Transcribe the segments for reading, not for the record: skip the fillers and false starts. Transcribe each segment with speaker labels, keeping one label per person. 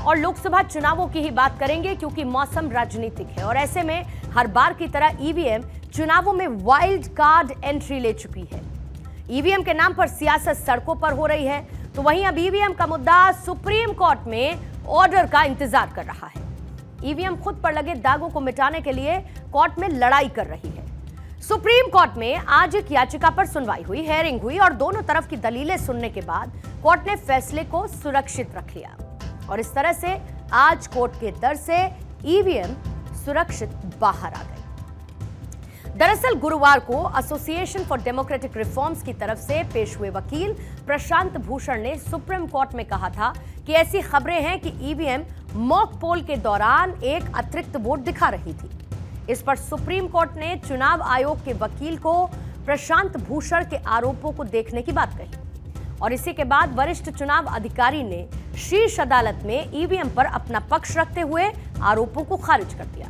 Speaker 1: और लोकसभा चुनावों की ही बात करेंगे क्योंकि मौसम राजनीतिक है और ऐसे में हर बार की तरह ईवीएम चुनावों में वाइल्ड कार्ड एंट्री ले चुकी है। ईवीएम के नाम पर सियासत सड़कों पर हो रही है, तो वहीं अब ईवीएम का मुद्दा सुप्रीम कोर्ट में ऑर्डर का इंतजार कर रहा है। ईवीएम खुद पर लगे दागों को मिटाने के लिए कोर्ट में लड़ाई कर रही है। सुप्रीम कोर्ट में आज एक याचिका पर सुनवाई हुई, हेयरिंग हुई और दोनों तरफ की दलीलें सुनने के बाद कोर्ट ने फैसले को सुरक्षित रख लिया और इस तरह से आज कोर्ट के दर से ईवीएम सुरक्षित बाहर आ गई। दरअसल गुरुवार को एसोसिएशन फॉर डेमोक्रेटिक रिफॉर्म्स की तरफ से पेश हुए वकील प्रशांत भूषण ने सुप्रीम कोर्ट में कहा था कि ऐसी खबरें हैं कि ईवीएम मॉक पोल के दौरान एक अतिरिक्त वोट दिखा रही थी। इस पर सुप्रीम कोर्ट ने चुनाव आयोग के वकील को प्रशांत भूषण के आरोपों को देखने की बात कही और इसी के बाद वरिष्ठ चुनाव अधिकारी ने शीर्ष अदालत में ईवीएम पर अपना पक्ष रखते हुए आरोपों को खारिज कर दिया।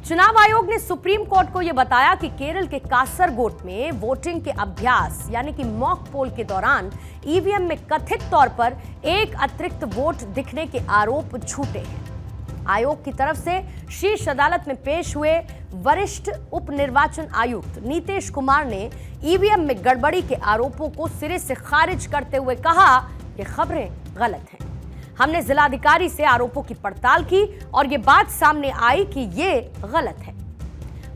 Speaker 1: चुनाव आयोग ने सुप्रीम कोर्ट को यह बताया कि केरल के कासरगोड में वोटिंग के अभ्यास यानी कि मॉक पोल के दौरान ईवीएम में कथित तौर पर एक अतिरिक्त वोट दिखने के आरोप झूठे हैं। आयोग की तरफ से शीर्ष अदालत में पेश हुए वरिष्ठ उप निर्वाचन आयुक्त नीतेश कुमार ने ईवीएम में गड़बड़ी के आरोपों को सिरे से खारिज करते हुए कहा कि खबरें गलत हैं। हमने जिलाधिकारी से आरोपों की पड़ताल की और ये बात सामने आई कि ये गलत है।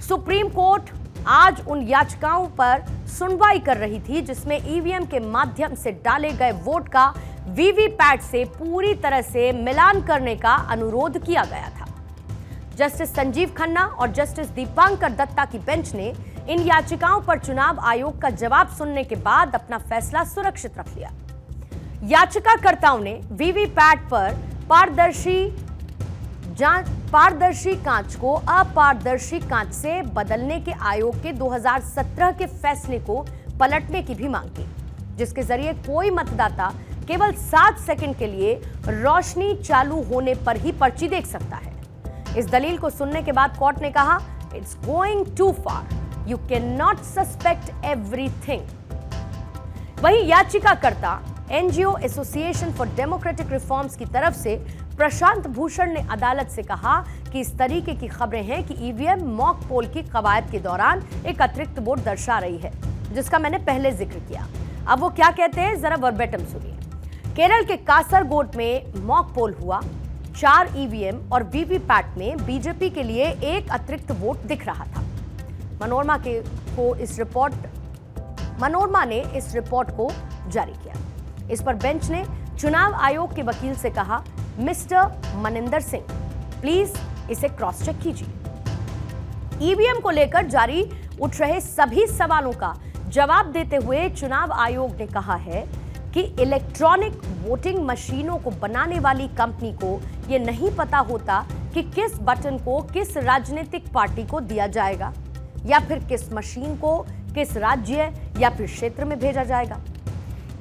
Speaker 1: सुप्रीम कोर्ट आज उन याचिकाओं पर सुनवाई कर रही थी जिसमें ईवीएम के माध्यम से डाले गए वोट का वीवीपैट से पूरी तरह से मिलान करने का अनुरोध किया गया था। जस्टिस संजीव खन्ना और जस्टिस दीपांकर दत्ता की बेंच ने इन याचिकाओं पर चुनाव आयोग का जवाब सुनने के बाद अपना फैसला सुरक्षित रख लिया। याचिकाकर्ताओं ने वीवीपैट पर पारदर्शी कांच को अपारदर्शी कांच से बदलने के आयोग के 2017 के फैसले को पलटने की भी मांग की, जिसके जरिए कोई मतदाता केवल 7 सेकंड के लिए रोशनी चालू होने पर ही पर्ची देख सकता है। इस दलील को सुनने के बाद कोर्ट ने कहा, it's going too far, you can not suspect everything. वहीं याचिकाकर्ता NGO Association for Democratic Reforms की तरफ से प्रशांत भूषण ने अदालत से कहा कि इस तरीके की खबरें हैं कि ईवीएम मॉक पोल की कवायद के दौरान एक अतिरिक्त वोट दर्शा रही है, जिसका मैंने पहले जिक्र किया। अब वो क्या कहते हैं जरा वर्बेटम सुनिए। केरल के कासरगोड में मॉक पोल हुआ, 4 ईवीएम और वीवीपैट में बीजेपी के लिए एक अतिरिक्त वोट दिख रहा था। मनोरमा ने इस रिपोर्ट को जारी किया। इस पर बेंच ने चुनाव आयोग के वकील से कहा, मिस्टर मनिंदर सिंह, प्लीज इसे क्रॉस चेक कीजिए। ईवीएम को लेकर जारी उठ रहे सभी सवालों का जवाब देते हुए चुनाव आयोग ने कहा है कि इलेक्ट्रॉनिक वोटिंग मशीनों को बनाने वाली कंपनी को यह नहीं पता होता कि किस बटन को किस राजनीतिक पार्टी को दिया जाएगा या फिर किस मशीन को किस राज्य या फिर क्षेत्र में भेजा जाएगा।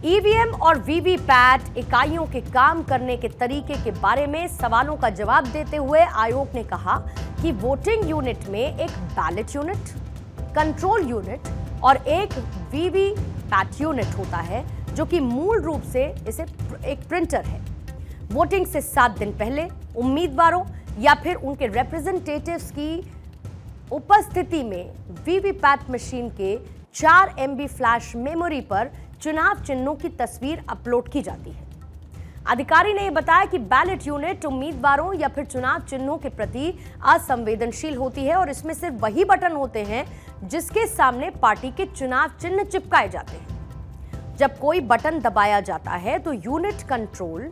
Speaker 1: ईवीएम और वीवीपैट इकाइयों के काम करने के तरीके के बारे में सवालों का जवाब देते हुए आयोग ने कहा कि वोटिंग यूनिट में एक बैलेट यूनिट, कंट्रोल यूनिट और एक वीवीपैट यूनिट होता है जो कि मूल रूप से इसे एक प्रिंटर है। वोटिंग से 7 दिन पहले उम्मीदवारों या फिर उनके रिप्रेजेंटेटिव्स की उपस्थिति में वीवीपैट मशीन के 4 MB फ्लैश मेमोरी पर चुनाव चिन्हों की तस्वीर अपलोड की जाती है। अधिकारी ने बताया कि बैलेट यूनिट उम्मीदवारों या फिर चुनाव चिन्हों के प्रति असंवेदनशील होती है और इसमें सिर्फ वही बटन होते हैं जिसके सामने पार्टी के चुनाव चिन्ह चिपकाए जाते हैं। जब कोई बटन दबाया जाता है तो यूनिट कंट्रोल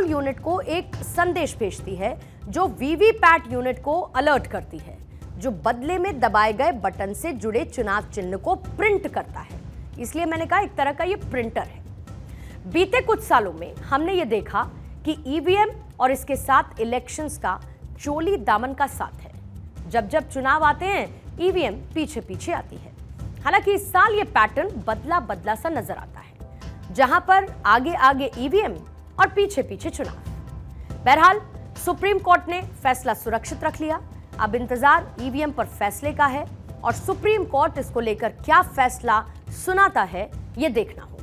Speaker 1: यूनिट को एक संदेश भेजती है जो वीवीपैट यूनिट को अलर्ट करती है, जो बदले में दबाए गए बटन से जुड़े चुनाव चिन्ह को प्रिंट करता है। इसलिए मैंने कहा एक तरह का ये प्रिंटर है। बीते कुछ सालों में हमने ये देखा कि ईवीएम और इसके साथ इलेक्शंस का चोली दामन का साथ है। जब जब चुनाव आते हैं ईवीएम पीछे पीछे आती है। हालांकि इस साल ये पैटर्न बदला बदला सा नजर आता है, जहां पर आगे आगे ईवीएम और पीछे पीछे चुनाव। बहरहाल सुप्रीम कोर्ट ने फैसला सुरक्षित रख लिया। अब इंतजार ईवीएम पर फैसले का है और सुप्रीम कोर्ट इसको लेकर क्या फैसला सुनाता है ये देखना होगा।